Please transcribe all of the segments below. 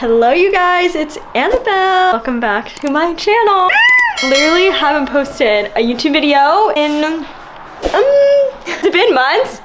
Hello you guys, it's Annabelle. Welcome back to my channel. Literally haven't posted a YouTube video in, it's been months.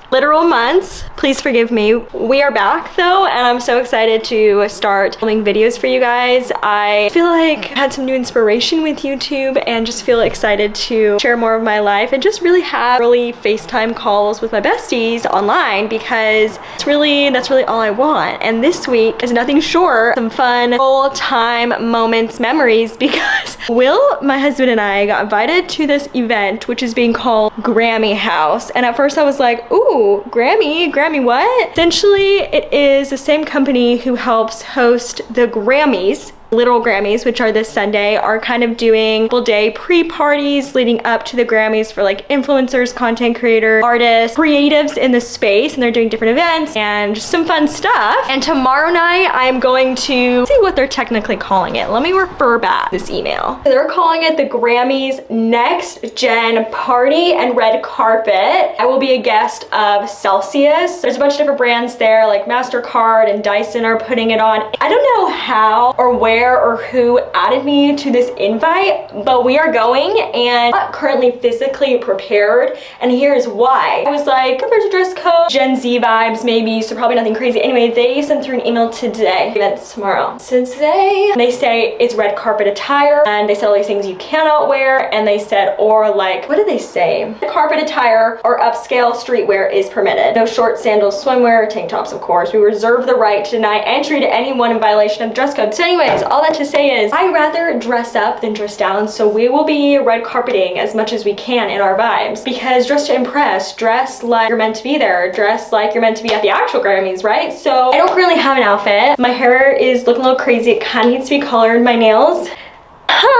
Literal months. Please forgive me. We are back though, and I'm so excited to start filming videos for you guys. I feel like I had some new inspiration with YouTube and just feel excited to share more of my life and just really have early FaceTime calls with my besties online, because that's really all I want. And this week is nothing short of some fun old time moments, memories, because Will, my husband, and I got invited to this event which is being called Grammy House. And at first I was like, ooh, Grammy what? Essentially, it is the same company who helps host the Grammys. Literal Grammys, which are this Sunday, are kind of doing full day pre-parties leading up to the Grammys for like influencers, content creators, artists, creatives in the space, and they're doing different events and just some fun stuff. And tomorrow night I'm going to see what they're technically calling it. Let me refer back this email. They're calling it the Grammys Next Gen Party and Red Carpet. I will be a guest of Celsius. There's a bunch of different brands there, like MasterCard and Dyson are putting it on. I don't know how or where or who added me to this invite, but we are going, and I'm not currently physically prepared, and here's why. I was like, there's a dress code, Gen Z vibes maybe, so probably nothing crazy. Anyway, they sent through an email today, event's tomorrow. So today, they say it's red carpet attire, and they said all these things you cannot wear, and they said, or like, what did they say? Carpet attire or upscale streetwear is permitted. No shorts, sandals, swimwear, tank tops, of course. We reserve the right to deny entry to anyone in violation of the dress code. So anyways, all that to say is I rather dress up than dress down, so we will be red carpeting as much as we can in our vibes, because dress to impress, dress like you're meant to be there, dress like you're meant to be at the actual Grammys, right? So I don't currently have an outfit. My hair is looking a little crazy. It kind of needs to be colored. My nails.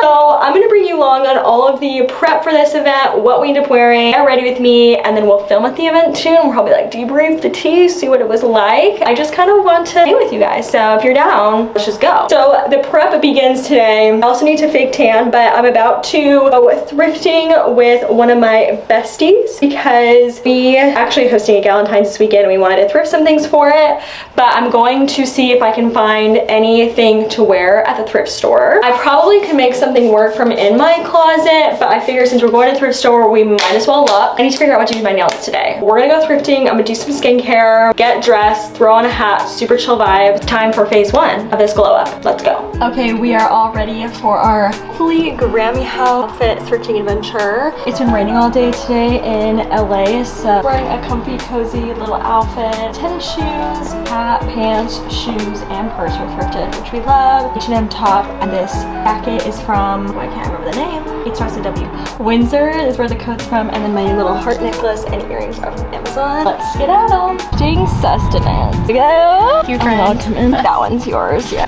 So I'm gonna bring you along on all of the prep for this event, what we end up wearing, get ready with me, and then we'll film at the event too, and we'll probably like debrief the tea, see what it was like. I just kind of want to be with you guys, so if you're down, let's just go. So the prep begins today. I also need to fake tan, but I'm about to go thrifting with one of my besties, because we actually hosting a Galentine's this weekend and we wanted to thrift some things for it, but I'm going to see if I can find anything to wear at the thrift store. I probably could make something work from in my closet, but I figure since we're going to the thrift store, we might as well look. I need to figure out what to do with my nails today. We're gonna go thrifting. I'm gonna do some skincare, get dressed, throw on a hat, super chill vibes. Time for phase one of this glow up. Let's go. Okay, we are all ready for our fully Grammy House outfit thrifting adventure. It's been raining all day today in LA, so wearing a comfy, cozy little outfit, tennis shoes, hat, pants, shoes, and purse were thrifted, which we love. H&M top, and this jacket is from, I can't remember the name. It starts with W. Windsor is where the coat's from, and then my little heart necklace and earrings are from Amazon. Let's skedaddle. Ding sustenance. Go. You're that one's yours. Yeah.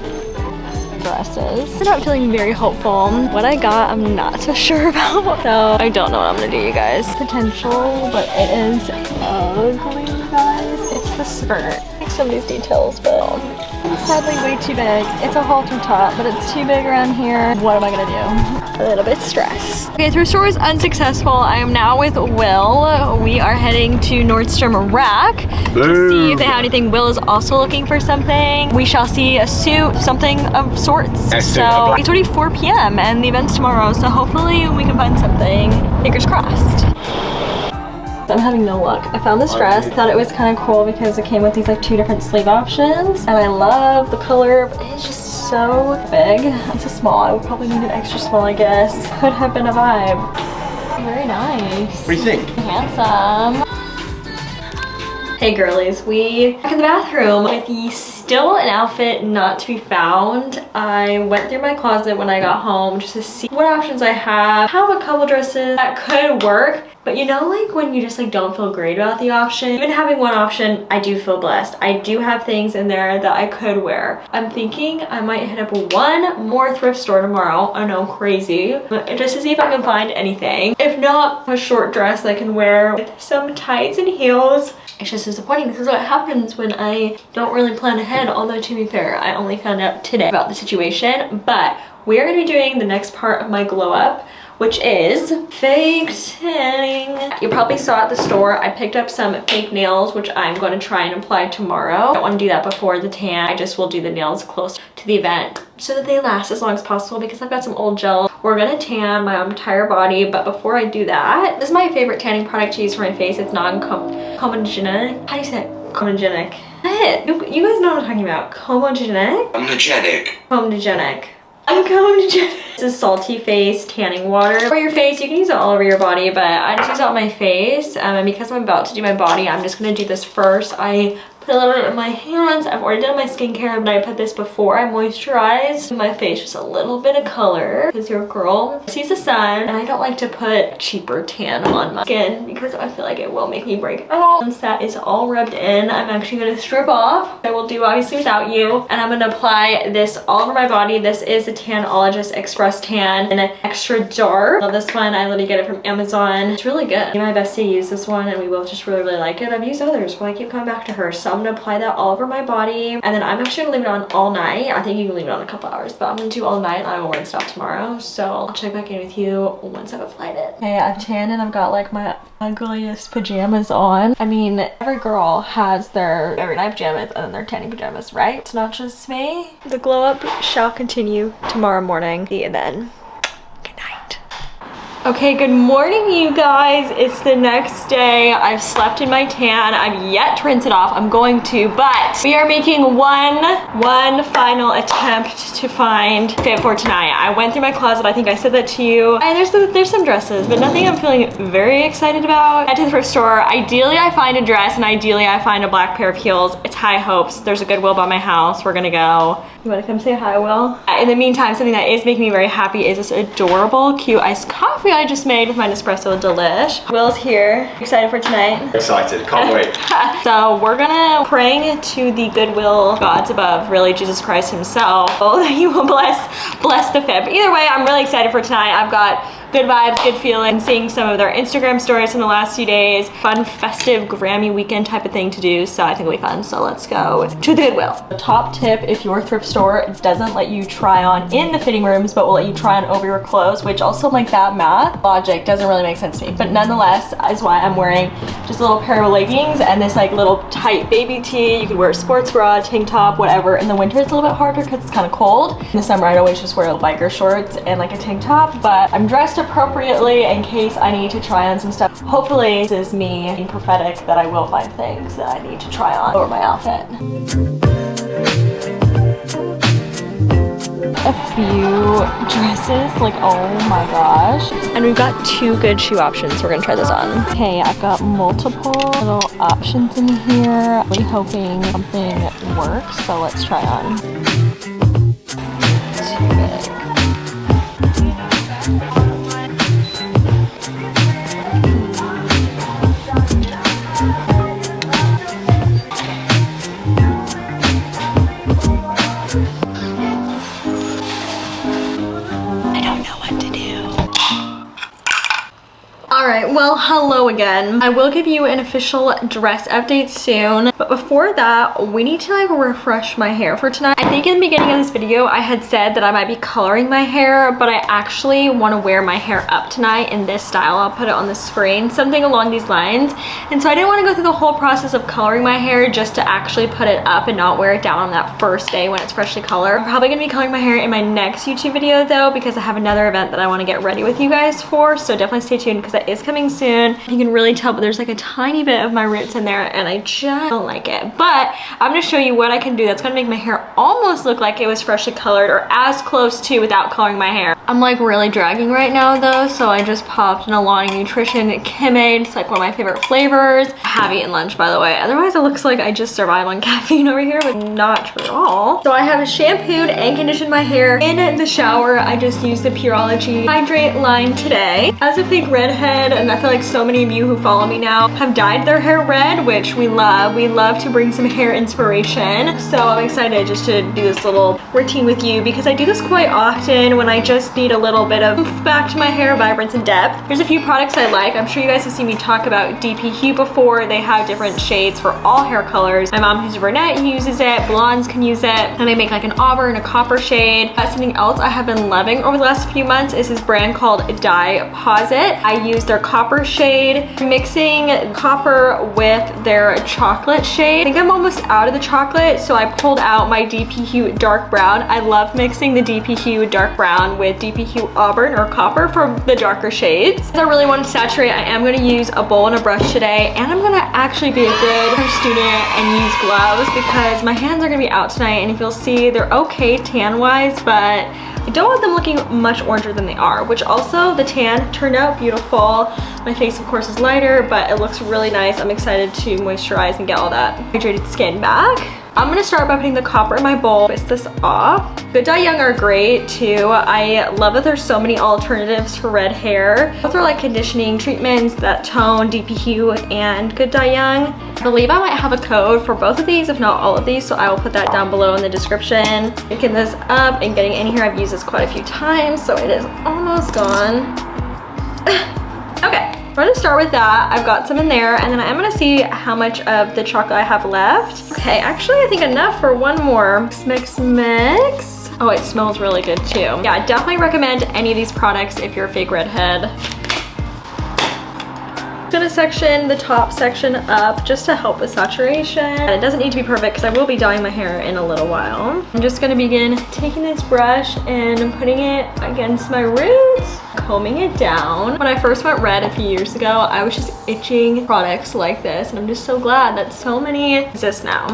Dresses. I'm not feeling very hopeful. What I got, I'm not so sure about. So I don't know what I'm gonna do, you guys. Potential, but it is ugly, you guys. It's the skirt. I like some of these details, but it's sadly way too big. It's a halter top, but it's too big around here. What am I gonna do? A little bit stressed. Okay, thrift store was unsuccessful. I am now with Will. We are heading to Nordstrom Rack to see if they have anything. Will is also looking for something. We shall see a suit, something of sorts. So it's already 4 p.m. and the event's tomorrow, so hopefully we can find something. Fingers crossed. I'm having no luck. I found this dress, thought it was kind of cool because it came with these like 2 different sleeve options, and I love the color, but it's just so big. It's a small. I would probably need an extra small, I guess. Could have been a vibe. Very nice. What do you think? Handsome. Hey girlies, we back in the bathroom with the still an outfit not to be found. I went through my closet when I got home just to see what options I have. I have a couple dresses that could work, but you know, like when you just like don't feel great about the option, even having one option, I do feel blessed. I do have things in there that I could wear. I'm thinking I might hit up one more thrift store tomorrow. I know, crazy, but just to see if I can find anything. If not, a short dress I can wear with some tights and heels. It's just disappointing. This is what happens when I don't really plan ahead, although to be fair, I only found out today about the situation. But we are going to be doing the next part of my glow up, which is fake tanning. You probably saw at the store, I picked up some fake nails, which I'm going to try and apply tomorrow. I don't want to do that before the tan. I just will do the nails close to the event so that they last as long as possible because I've got some old gel. We're gonna tan my entire body, but before I do that, this is my favorite tanning product to use for my face. It's non-comedogenic. How do you say it? Comedogenic. You guys know what I'm talking about. Comedogenic? Comedogenic. This is Salty Face tanning water for your face. You can use it all over your body, but I just use it on my face. And because I'm about to do my body, I'm just gonna do this first. I put a little bit in my hands. I've already done my skincare, but I put this before I moisturize my face, just a little bit of color because your girl sees the sun, and I don't like to put cheaper tan on my skin because I feel like it will make me break out. Once that is all rubbed in, I'm actually going to strip off. I will do obviously without you, and I'm going to apply this all over my body. This is the Tanologist Express Tan in an extra dark. I love this one. I literally get it from Amazon. It's really good. My bestie used this one and we both just really like it. I've used others, but I keep coming back to her. So I'm gonna apply that all over my body, and then I'm actually gonna leave it on all night. I think you can leave it on a couple hours, but I'm gonna do all night and I will rinse it off tomorrow. So I'll check back in with you once I've applied it. Okay, I've tanned and I've got like my ugliest pajamas on. I mean, every girl has their every night pajamas and then their tanning pajamas, right? It's not just me. The glow up shall continue tomorrow morning. See you then. Good night. Okay, good morning, you guys. It's the next day. I've slept in my tan. I've yet to rinse it off. I'm going to, but we are making one final attempt to find fit for tonight. I went through my closet. I think I said that to you. And there's some dresses, but nothing I'm feeling very excited about. I went to the thrift store. Ideally, I find a dress, and ideally, I find a black pair of heels. It's high hopes. There's a Goodwill by my house. We're gonna go. You wanna come say hi, Will? In the meantime, something that is making me very happy is this adorable, cute iced coffee I just made with my Nespresso Delish. Will's here. Excited for tonight? Excited, can't wait. So we're gonna praying to the goodwill gods above, really Jesus Christ himself, oh, that he will bless the fit. But either way, I'm really excited for tonight. I've got good vibes, good feeling, seeing some of their Instagram stories from the last few days. Fun, festive Grammy weekend type of thing to do, so I think it'll be fun. So let's go to the Goodwill. The top tip, if your thrift store doesn't let you try on in the fitting rooms, but will let you try on over your clothes, which also like that math logic doesn't really make sense to me. But nonetheless, is why I'm wearing just a little pair of leggings and this like little tight baby tee. You could wear a sports bra, tank top, whatever. In the winter, it's a little bit harder because it's kind of cold. In the summer, I'd always just wear biker shorts and like a tank top, but I'm dressed appropriately in case I need to try on some stuff. Hopefully this is me being prophetic that I will find things that I need to try on over my outfit. A few dresses, like oh my gosh. And we've got two good shoe options. We're gonna try this on. Okay, I've got multiple little options in here. Really hoping something works, so let's try on. Too big. Alright, well, hello again. I will give you an official dress update soon, but before that, we need to like refresh my hair for tonight. I think in the beginning of this video, I had said that I might be coloring my hair, but I actually want to wear my hair up tonight in this style. I'll put it on the screen, something along these lines. And so I didn't want to go through the whole process of coloring my hair just to actually put it up and not wear it down on that first day when it's freshly colored. I'm probably going to be coloring my hair in my next YouTube video though, because I have another event that I want to get ready with you guys for, so definitely stay tuned because that is coming soon. You can really tell, but there's like a tiny bit of my roots in there and I just don't like it. But I'm gonna show you what I can do that's gonna make my hair almost look like it was freshly colored or as close to without coloring my hair. I'm like really dragging right now though, so I just popped an Alani Nutrition Kimade. It's like one of my favorite flavors. I have eaten lunch, by the way. Otherwise it looks like I just survive on caffeine over here, but not true at all. So I have shampooed and conditioned my hair in the shower. I just used the Pureology Hydrate line today. As a fake redhead, and I feel like so many of you who follow me now have dyed their hair red, which we love. We love to bring some hair inspiration. So I'm excited just to do this little routine with you because I do this quite often when I just need a little bit of oomph back to my hair, vibrance and depth. There's a few products I like. I'm sure you guys have seen me talk about DP Hue before. They have different shades for all hair colors. My mom who's a brunette uses it, blondes can use it, and they make like an auburn, a copper shade. Something else I have been loving over the last few months is this brand called Dyeposit. I use their copper shade, mixing copper with their chocolate shade. I think I'm almost out of the chocolate, so I pulled out my DP Hue dark brown. I love mixing the DP Hue dark brown with DP Hue auburn or copper for the darker shades. If I really want to saturate, I am going to use a bowl and a brush today, and I'm going to actually be a good hair student and use gloves because my hands are going to be out tonight, and if you'll see, they're okay tan wise, but I don't want them looking much oranger than they are, which also the tan turned out beautiful. My face of course is lighter, but it looks really nice. I'm excited to moisturize and get all that hydrated skin back. I'm gonna start by putting the copper in my bowl, twist this off. Good Dye Young are great too. I love that there's so many alternatives for red hair. Both are like conditioning treatments that tone, DP Hue and Good Dye Young. I believe I might have a code for both of these, if not all of these, so I will put that down below in the description. Picking this up and getting in here, I've used this quite a few times, so it is almost gone. Okay. I'm gonna start with that. I've got some in there, and then I am gonna see how much of the chocolate I have left. Okay, actually I think enough for one more. Mix, mix, mix. Oh, it smells really good too. Yeah, I definitely recommend any of these products if you're a fake redhead. I'm gonna section the top section up just to help with saturation. And it doesn't need to be perfect because I will be dyeing my hair in a little while. I'm just gonna begin taking this brush and putting it against my roots, combing it down. When I first went red a few years ago, I was just itching products like this, and I'm just so glad that so many exist now.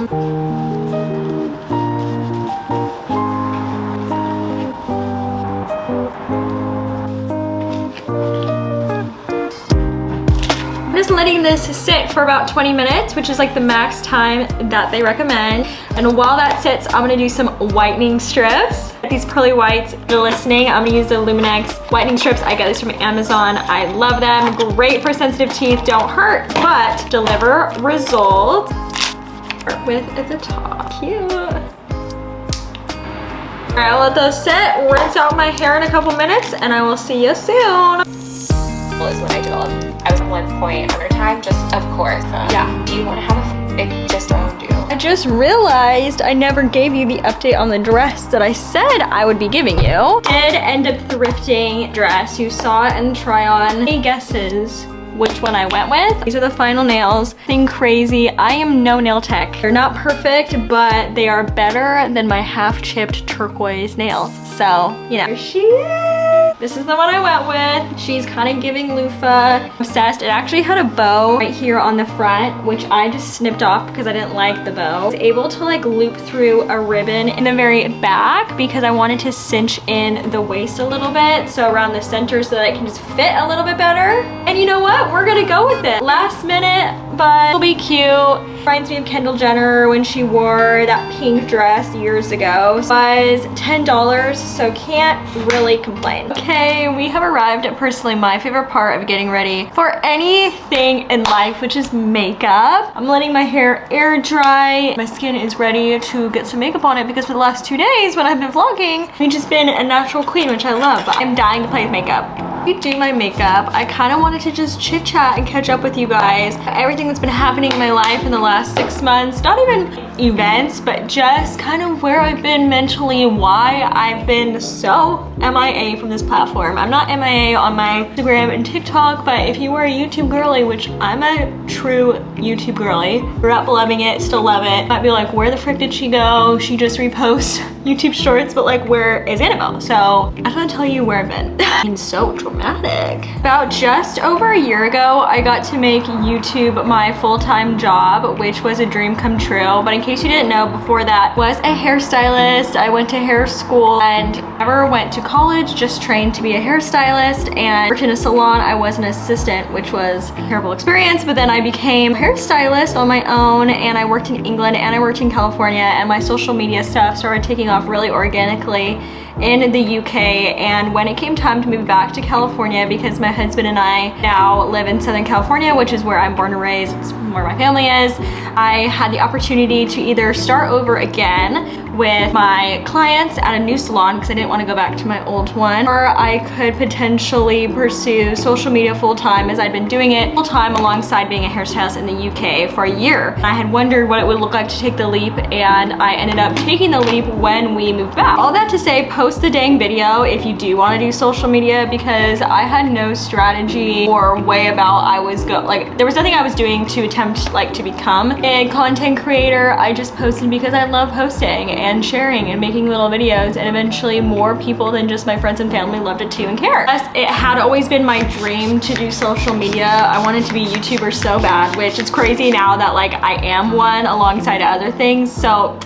Just letting this sit for about 20 minutes, which is like the max time that they recommend. And while that sits, I'm gonna do some whitening strips. These pearly whites glistening. I'm gonna use the Luminex whitening strips. I got these from Amazon. I love them. Great for sensitive teeth, don't hurt, but deliver results. Start with at the top. Cute. All right, I'll let those sit, rinse out my hair in a couple minutes, and I will see you soon. Is what I did all. I was 1 point under time, just of course. Yeah. Do you want to have it just owned you? I just realized I never gave you the update on the dress that I said I would be giving you. Did end up thrifting dress. You saw it in the try on. Any guesses which one I went with? These are the final nails. Nothing crazy. I am no nail tech. They're not perfect, but they are better than my half-chipped turquoise nails. So, you know. Here she is. This is the one I went with. She's kind of giving loofah. Obsessed. It actually had a bow right here on the front, which I just snipped off because I didn't like the bow. I was able to like loop through a ribbon in the very back because I wanted to cinch in the waist a little bit, so around the center, so that it can just fit a little bit better. And you know what? We're gonna go with it. Last minute, but it'll be cute. Reminds me of Kendall Jenner when she wore that pink dress years ago. It was $10, so can't really complain. Okay, we have arrived at personally my favorite part of getting ready for anything in life, which is makeup. I'm letting my hair air dry. My skin is ready to get some makeup on it because for the last 2 days when I've been vlogging, I've just been a natural queen, which I love, but I'm dying to play with makeup. We do my makeup. I kind of wanted to just chit chat and catch up with you guys. Everything that's been happening in my life in the last 6 months, not even events, but just kind of where I've been mentally, why I've been so MIA from this platform. I'm not MIA on my Instagram and TikTok, but if you were a YouTube girly, which I'm a true YouTube girly, grew up loving it, still love it, might be like, where the frick did she go? She just reposts YouTube shorts, but like, where is Annabelle? So I just want to tell you where I've been. And so dramatic. About just over a year ago, I got to make YouTube my full-time job, which was a dream come true. But in case you didn't know, before that was a hairstylist. I went to hair school and never went to college, just trained to be a hairstylist, and worked in a salon. I was an assistant, which was a terrible experience, but then I became a hairstylist on my own, and I worked in England and I worked in California, and my social media stuff started taking off really organically. in the UK, and when it came time to move back to California, because my husband and I now live in Southern California, which is where I'm born and raised, it's where my family is, I had the opportunity to either start over again with my clients at a new salon because I didn't want to go back to my old one, or I could potentially pursue social media full-time, as I'd been doing it full-time alongside being a hairstylist in the UK for a year. I had wondered what it would look like to take the leap, and I ended up taking the leap when we moved back. All that to say, post the dang video if you do want to do social media, because I had no strategy or way about there was nothing I was doing to attempt like to become a content creator. I just posted because I love posting and sharing and making little videos, and eventually more people than just my friends and family loved it too and cared. Plus, it had always been my dream to do social media. I wanted to be a YouTuber so bad, which is crazy now that like I am one alongside other things. So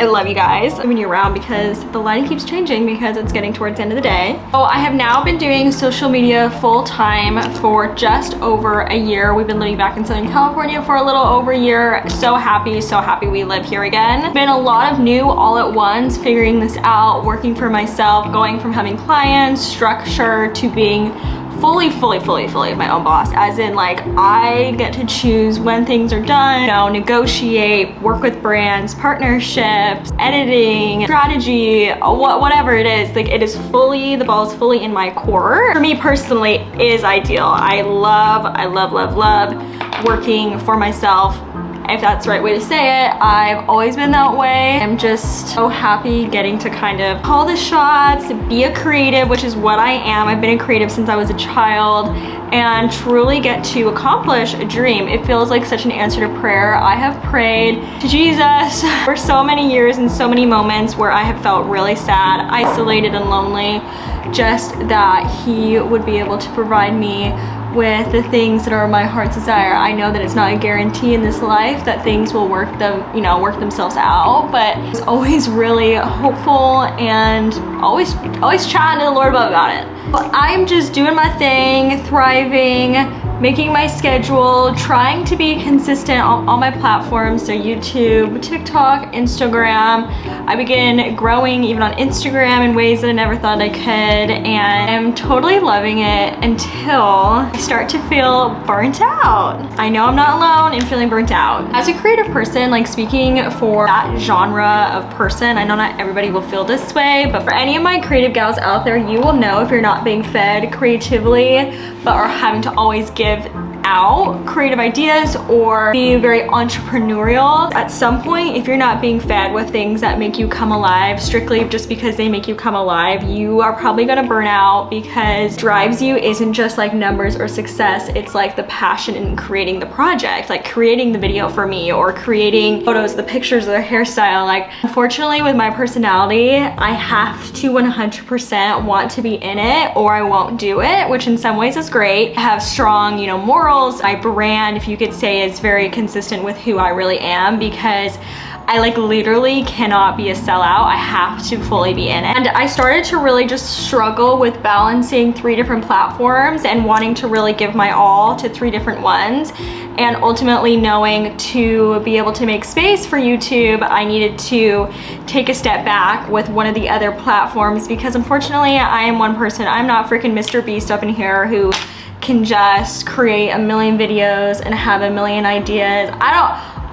I love you guys. I'm gonna be around because the lighting keeps changing because it's getting towards the end of the day. Oh, I have now been doing social media full time for just over a year. We've been living back in Southern California for a little over a year. So happy we live here again. Been a lot of new all at once, figuring this out, working for myself, going from having clients, structure, to being fully my own boss, as in like I get to choose when things are done, you know, negotiate, work with brands, partnerships, editing, strategy, whatever it is. Like it is fully, the ball is fully in my court. For me personally, it is ideal. I love working for myself, if that's the right way to say it. I've always been that way. I'm just so happy getting to kind of call the shots, be a creative, which is what I am. I've been a creative since I was a child, and truly get to accomplish a dream. It feels like such an answer to prayer. I have prayed to Jesus for so many years and so many moments where I have felt really sad, isolated, and lonely, just that he would be able to provide me with the things that are my heart's desire. I know that it's not a guarantee in this life that things will work themselves out, but it's always really hopeful and always chatting to the Lord about it. But I'm just doing my thing, thriving, making my schedule, trying to be consistent on all my platforms, so YouTube, TikTok, Instagram. I began growing even on Instagram in ways that I never thought I could, and I'm totally loving it until I start to feel burnt out. I know I'm not alone in feeling burnt out. As a creative person, like speaking for that genre of person, I know not everybody will feel this way, but for any of my creative gals out there, you will know if you're not being fed creatively, but are having to always give out creative ideas or be very entrepreneurial. At some point, if you're not being fed with things that make you come alive strictly just because they make you come alive, you are probably gonna burn out, because drives you isn't just like numbers or success, it's like the passion in creating the project, like creating the video for me, or creating photos, the pictures of the hairstyle. Like, unfortunately with my personality, I have to 100% want to be in it or I won't do it, which in some ways is great. I have strong, morals. My brand, if you could say, is very consistent with who I really am, because I like literally cannot be a sellout. I have to fully be in it. And I started to really just struggle with balancing 3 different platforms and wanting to really give my all to 3 different ones. And ultimately knowing to be able to make space for YouTube, I needed to take a step back with one of the other platforms, because unfortunately I am one person. I'm not freaking Mr. Beast up in here who can just create a million videos and have a million ideas.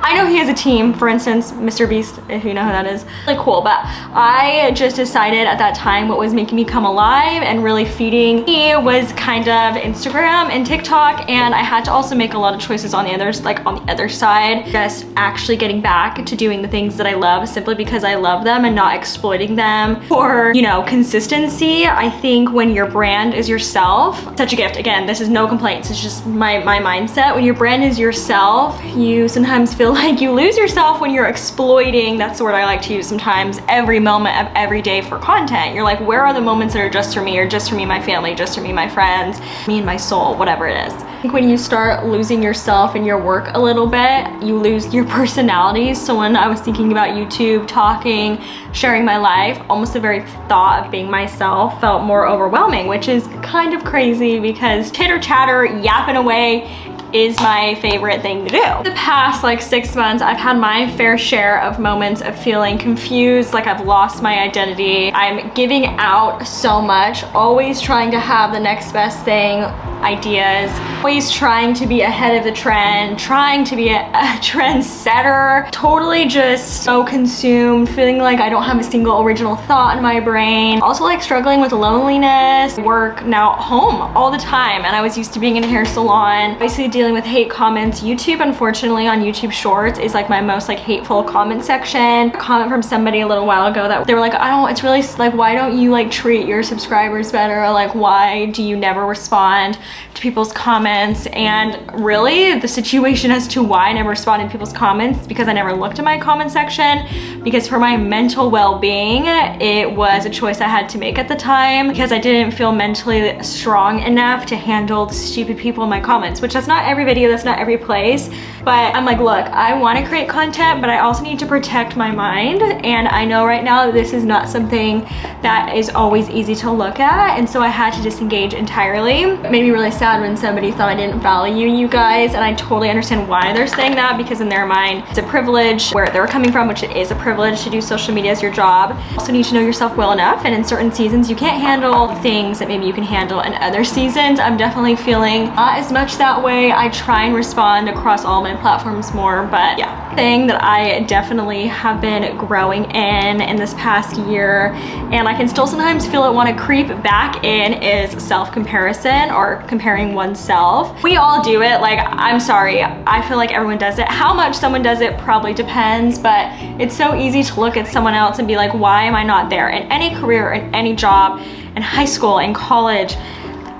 I know he has a team, for instance, Mr. Beast, if you know who that is, really cool, but I just decided at that time what was making me come alive and really feeding me was kind of Instagram and TikTok, and I had to also make a lot of choices on the others, like on the other side, just actually getting back to doing the things that I love simply because I love them and not exploiting them for, consistency. I think when your brand is yourself, such a gift. Again, this is no complaints, it's just my mindset. When your brand is yourself, you sometimes feel like you lose yourself when you're exploiting, that's the word I like to use sometimes, every moment of every day for content. You're like, where are the moments that are just for me, or just for me, my family, just for me, my friends, me and my soul, whatever it is. I think when you start losing yourself and your work a little bit, you lose your personality. So when I was thinking about YouTube, talking, sharing my life, almost the very thought of being myself felt more overwhelming, which is kind of crazy because chitter chatter, yapping away is my favorite thing to do. The past like 6 months, I've had my fair share of moments of feeling confused, like I've lost my identity. I'm giving out so much, always trying to have the next best thing, ideas, always trying to be ahead of the trend, trying to be a trendsetter, totally just so consumed, feeling like I don't have a single original thought in my brain. Also like struggling with loneliness, work now at home all the time, and I was used to being in a hair salon, basically dealing with hate comments. YouTube, unfortunately, on YouTube Shorts is like my most like hateful comment section. A comment from somebody a little while ago that they were like, it's really like, why don't you like treat your subscribers better? Or like, why do you never respond to people's comments? And really the situation as to why I never responded to people's comments, because I never looked at my comment section, because for my mental well-being, it was a choice I had to make at the time, because I didn't feel mentally strong enough to handle the stupid people in my comments, which that's not every video, that's not every place. But I'm like, look, I want to create content, but I also need to protect my mind. And I know right now this is not something that is always easy to look at. And so I had to disengage entirely. It made me really sad when somebody thought I didn't value you guys. And I totally understand why they're saying that, because in their mind, it's a privilege where they're coming from, which it is a privilege to do social media as your job. You also need to know yourself well enough. And in certain seasons, you can't handle things that maybe you can handle in other seasons. I'm definitely feeling not as much that way. I try and respond across all my platforms more, but yeah. Thing that I definitely have been growing in this past year, and I can still sometimes feel it want to creep back in, is self-comparison or comparing oneself. We all do it. Like, I'm sorry, I feel like everyone does it. How much someone does it probably depends, but it's so easy to look at someone else and be like, why am I not there? In any career, in any job, in high school, in college,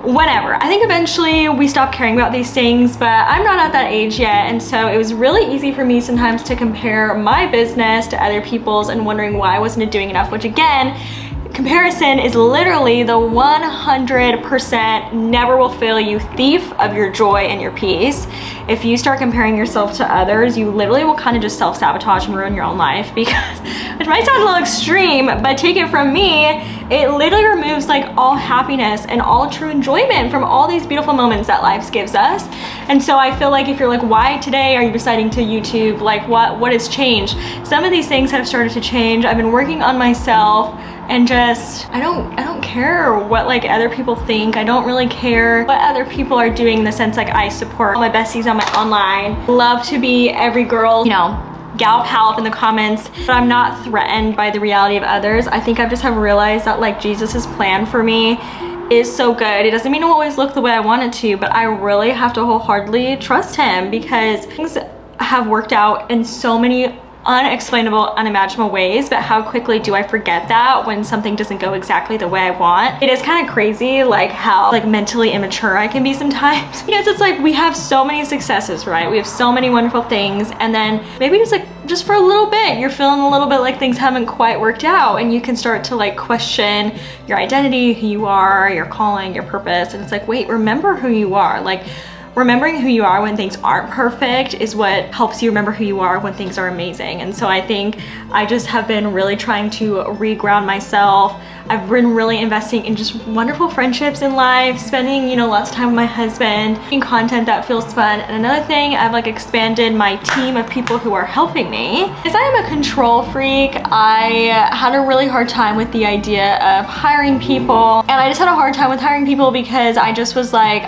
whenever. I think eventually we stop caring about these things, but I'm not at that age yet. And so it was really easy for me sometimes to compare my business to other people's and wondering why I wasn't doing enough, which again, comparison is literally the 100% never will fail you thief of your joy and your peace. If you start comparing yourself to others, you literally will kind of just self-sabotage and ruin your own life, because it might sound a little extreme, but take it from me, it literally removes like all happiness and all true enjoyment from all these beautiful moments that life gives us. And so I feel like if you're like, why today are you deciding to YouTube? Like what has changed? Some of these things have started to change. I've been working on myself, and just, I don't care what like other people think. I don't really care what other people are doing, in the sense like I support all my besties on my online. Love to be every girl, you know, gal pal up in the comments, but I'm not threatened by the reality of others. I think I just have realized that like Jesus's plan for me is so good. It doesn't mean it will always look the way I want it to, but I really have to wholeheartedly trust him, because things have worked out in so many unexplainable, unimaginable ways. But how quickly do I forget that when something doesn't go exactly the way I want? It is kind of crazy like how like mentally immature I can be sometimes, because it's like we have so many successes, right? We have so many wonderful things, and then maybe just for a little bit you're feeling a little bit like things haven't quite worked out, and you can start to like question your identity, who you are, your calling, your purpose. And it's like, wait, remember who you are. Like, remembering who you are when things aren't perfect is what helps you remember who you are when things are amazing. And so I think I just have been really trying to reground myself. I've been really investing in just wonderful friendships in life, spending, you know, lots of time with my husband, making content that feels fun. And another thing, I've like expanded my team of people who are helping me. Because I am a control freak, I had a really hard time with the idea of hiring people. And I just had a hard time with hiring people because I just was like,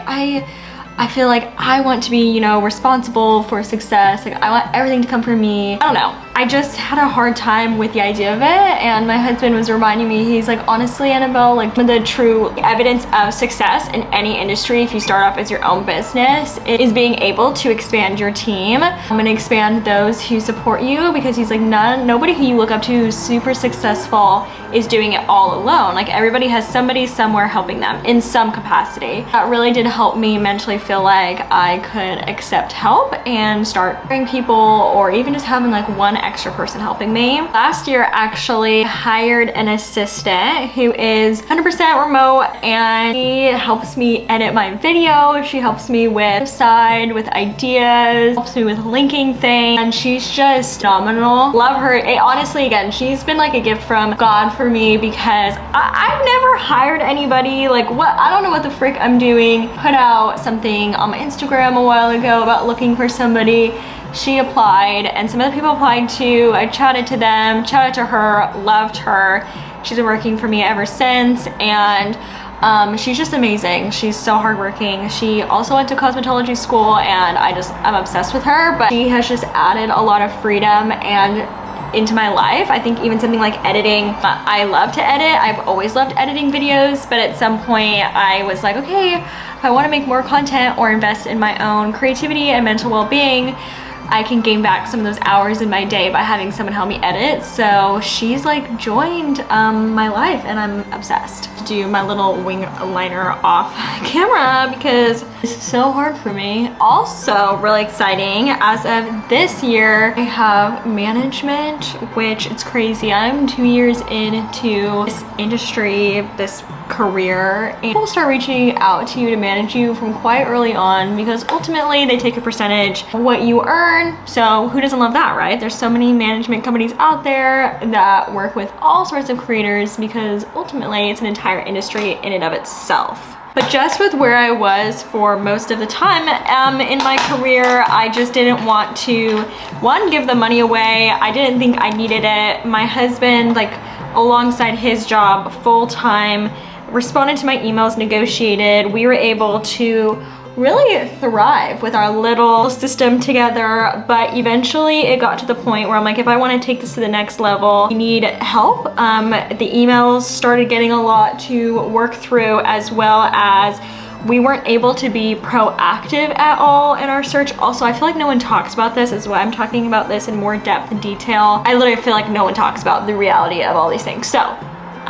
I feel like I want to be, you know, responsible for success. Like, I want everything to come from me. I don't know. I just had a hard time with the idea of it. And my husband was reminding me, he's like, honestly, Annabelle, like the true evidence of success in any industry, if you start off as your own business, is being able to expand your team. I'm gonna expand those who support you, because he's like, nobody who you look up to who's super successful is doing it all alone. Like, everybody has somebody somewhere helping them in some capacity. That really did help me mentally feel like I could accept help and start hiring people, or even just having like one extra person helping me. Last year, actually hired an assistant who is 100% remote, and she helps me edit my video. She helps me with side, with ideas, helps me with linking things, and she's just phenomenal. Love her. Honestly, again, she's been like a gift from God for me, because I've never hired anybody. Like, what? I don't know what the frick I'm doing. Put out something on my Instagram a while ago about looking for somebody. She applied, and some other people applied too. I chatted to them, chatted to her, loved her. She's been working for me ever since, and she's just amazing. She's so hardworking. She also went to cosmetology school, and I'm obsessed with her, but she has just added a lot of freedom and into my life. I think even something like editing, I love to edit. I've always loved editing videos, but at some point I was like, okay, if I want to make more content or invest in my own creativity and mental well-being, I can gain back some of those hours in my day by having someone help me edit. So she's like joined my life, and I'm obsessed. Do my little wing liner off camera because this is so hard for me. Also really exciting, as of this year, I have management, which it's crazy. I'm 2 years into this industry, this career, and people start reaching out to you to manage you from quite early on, because ultimately they take a percentage of what you earn. So who doesn't love that, right? There's so many management companies out there that work with all sorts of creators, because ultimately it's an entire industry in and of itself. But just with where I was for most of the time in my career, I just didn't want to, one, give the money away. I didn't think I needed it. My husband, like alongside his job full-time, responded to my emails, negotiated. We were able to really thrive with our little system together, but eventually it got to the point where I'm like, if I want to take this to the next level, you need help. The emails started getting a lot to work through, as well as we weren't able to be proactive at all in our search. Also, I feel like no one talks about this, is why I'm talking about this in more depth and detail. I literally feel like no one talks about the reality of all these things. So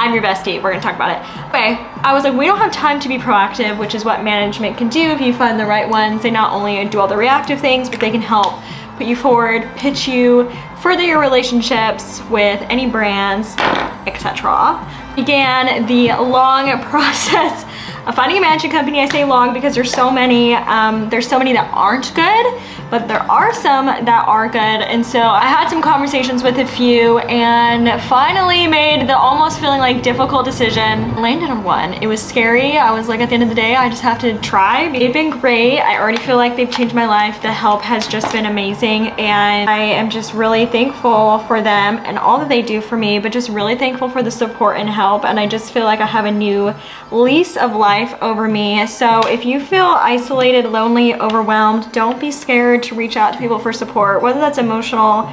I'm your bestie, we're gonna talk about it. Okay, I was like, we don't have time to be proactive, which is what management can do if you find the right ones. They not only do all the reactive things, but they can help put you forward, pitch you, further your relationships with any brands, etc. Began the long process of finding a management company. I say long because there's so many that aren't good, but there are some that are good. And so I had some conversations with a few, and finally made the almost feeling like difficult decision. Landed on one. It was scary. I was like, at the end of the day, I just have to try. They've been great. I already feel like they've changed my life. The help has just been amazing, and I am just really thankful for them and all that they do for me, but just really thankful for the support and help. And I just feel like I have a new lease of life over me. So if you feel isolated, lonely, overwhelmed, don't be scared to reach out to people for support, whether that's emotional,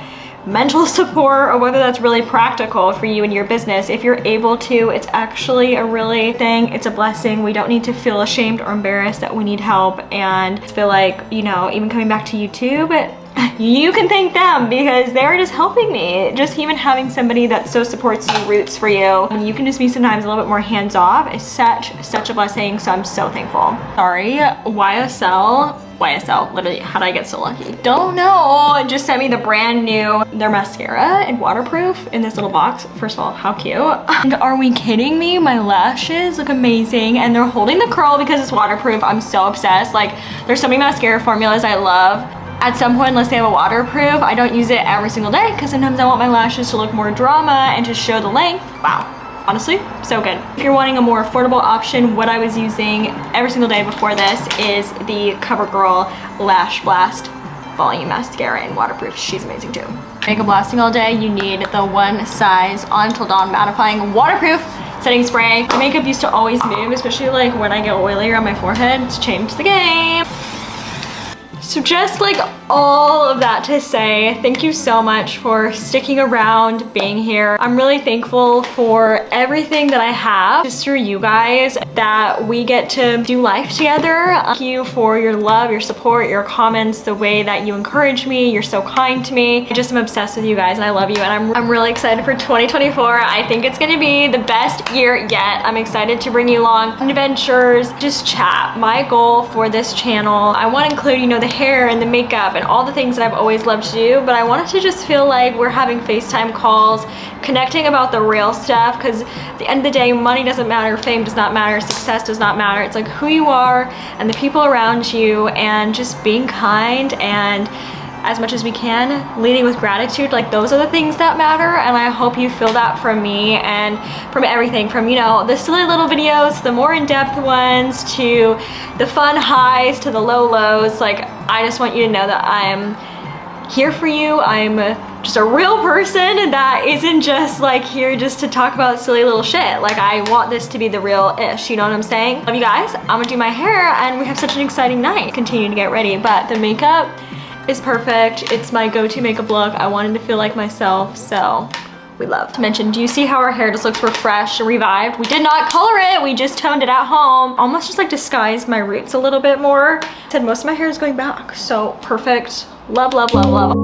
mental support, or whether that's really practical for you and your business. If you're able to, it's actually a really thing. It's a blessing. We don't need to feel ashamed or embarrassed that we need help, and feel like, you know, even coming back to YouTube, you can thank them because they're just helping me. Just even having somebody that so supports you, roots for you, and you can just be sometimes a little bit more hands-off, is such a blessing. So I'm so thankful. Sorry, YSL, literally, how did I get so lucky? Don't know. Just sent me the brand new, their mascara and waterproof in this little box. First of all, how cute. And are we kidding me? My lashes look amazing, and they're holding the curl because it's waterproof. I'm so obsessed. Like, there's so many mascara formulas I love. At some point, unless they have a waterproof, I don't use it every single day because sometimes I want my lashes to look more drama and to show the length. Wow. Honestly, so good. If you're wanting a more affordable option, what I was using every single day before this is the CoverGirl Lash Blast Volume Mascara and waterproof. She's amazing too. Makeup lasting all day, you need the one size On Till Dawn mattifying waterproof setting spray. My makeup used to always move, especially like when I get oilier on my forehead. It's changed the game. So just like all of that to say, thank you so much for sticking around, being here. I'm really thankful for everything that I have just through you guys, that we get to do life together. Thank you for your love, your support, your comments, the way that you encourage me. You're so kind to me. I just am obsessed with you guys, and I love you, and I'm really excited for 2024. I think it's gonna be the best year yet. I'm excited to bring you along on adventures, just chat. My goal for this channel, I want to include, you know, the hair and the makeup and all the things that I've always loved to do, but I wanted to just feel like we're having FaceTime calls, connecting about the real stuff, because at the end of the day, money doesn't matter, fame does not matter, success does not matter. It's like who you are and the people around you, and just being kind, and as much as we can, leading with gratitude. Like, those are the things that matter, and I hope you feel that from me and from everything, from, you know, the silly little videos, the more in-depth ones, to the fun highs, to the low lows. Like, I just want you to know that I'm here for you. I'm just a real person, and that isn't just like here just to talk about silly little shit. Like, I want this to be the real ish, you know what I'm saying? Love you guys. I'm gonna do my hair, and we have such an exciting night. Continue to get ready, but the makeup is perfect. It's my go-to makeup look. I wanted to feel like myself, so we love. To mention, do you see how our hair just looks refreshed and revived? We did not color it, we just toned it at home. Almost just like disguised my roots a little bit more. I said most of my hair is going back, so perfect. Love, love, love, love.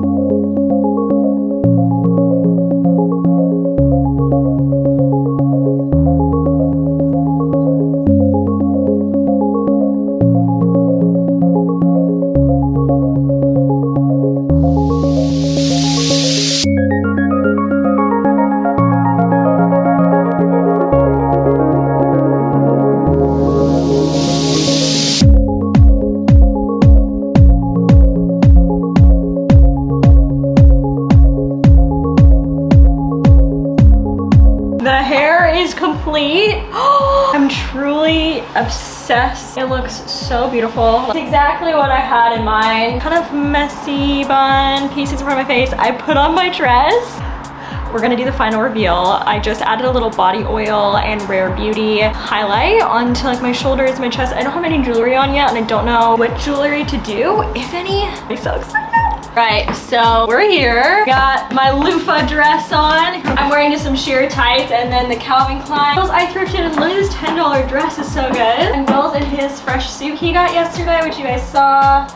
The hair is complete. I'm truly obsessed. It looks so beautiful. It's exactly what I had in mind. Kind of messy bun, pieces in front of my face. I put on my dress. We're gonna do the final reveal. I just added a little body oil and Rare Beauty highlight onto like my shoulders, my chest. I don't have any jewelry on yet, and I don't know what jewelry to do, if any. I'm so excited. Right, so we're here. Got my loofah dress on. I'm wearing just some sheer tights, and then the Calvin Klein. I thrifted, and look at this $10 dress, is so good. And Will's in his fresh suit he got yesterday, which you guys saw.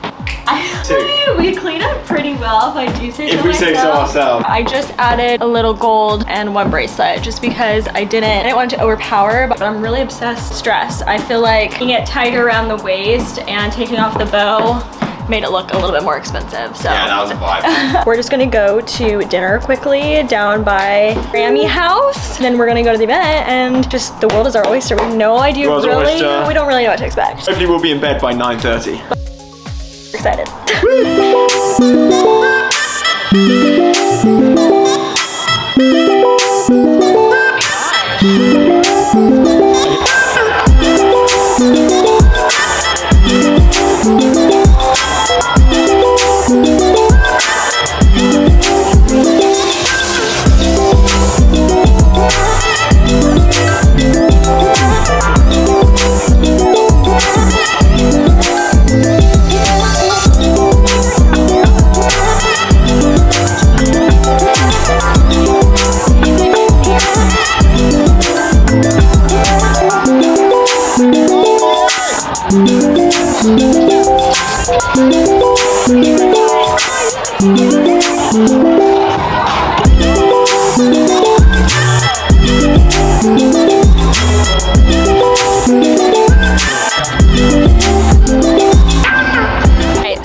We cleaned up pretty well, if I do say so myself. If we say so ourselves. I just added a little gold and one bracelet, just because I didn't want it to overpower, but I'm really obsessed with dress. I feel like making it tighter around the waist and taking off the bow made it look a little bit more expensive, so. Yeah, that was a vibe. We're just gonna go to dinner quickly down by Grammy house. Then we're gonna go to the event, and just the world is our oyster. We have no idea really. We don't really know what to expect. Hopefully we'll be in bed by 9:30. Excited.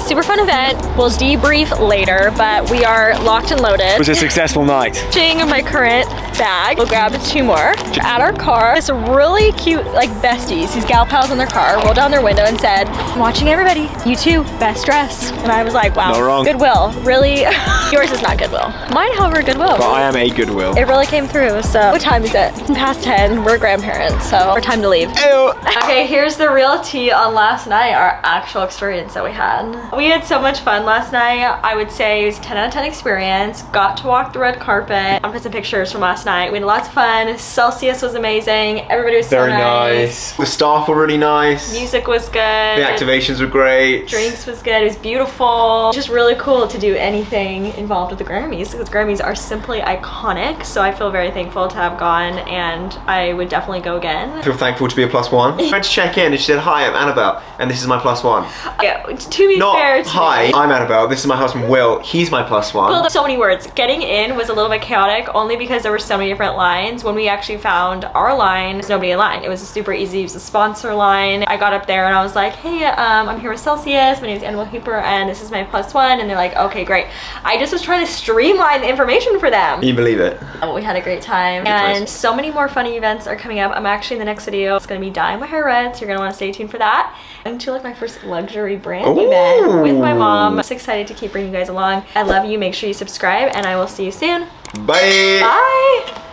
Super fun event. We'll debrief later, but we are locked and loaded. It was a successful night. Finishing my current bag. We'll grab 2 more. At our car, it's really cute, like besties, these gal pals in their car, rolled down their window and said, "I'm watching everybody. You too, best dress." And I was like, wow. Not wrong. Goodwill, really. Yours is not Goodwill. Mine, however, Goodwill. But I am a Goodwill. It really came through, so. What time is it? It's past 10, we're grandparents, so our time to leave. Ew. Okay, here's the real tea on last night, our actual experience that we had. We had so much fun last night. I would say it was a 10 out of 10 experience. Got to walk the red carpet. I'll put some pictures from last night. We had lots of fun. Celsius was amazing. Everybody was so nice. The staff were really nice. Music was good. The activations were great. Drinks was good. It was beautiful. Just really cool to do anything involved with the Grammys, because Grammys are simply iconic. So I feel very thankful to have gone, and I would definitely go again. I feel thankful to be a +1. I went to check in and she said, "Hi, I'm Annabelle, and this is my +1. Yeah, to be fair to hi, me. I'm Annabelle, this is my husband Will, he's my +1. Well, so many words. Getting in was a little bit chaotic, only because there were so many different lines. When we actually found our line, there's nobody in line. It was super easy to use the sponsor line. I got up there and I was like, hey, I'm here with Celsius. My name is Annabelle Hooper and this is my +1. And they're like, okay, great. I just was trying to streamline the information for them. Can you believe it? We had a great time. And so many more funny events are coming up. I'm actually in the next video, it's gonna be dyeing my hair red, so you're gonna wanna stay tuned for that. I'm to like my first luxury brand event with my mom. I'm so excited to keep bringing you guys along. I love you. Make sure you subscribe and I will see you soon. Bye. Bye.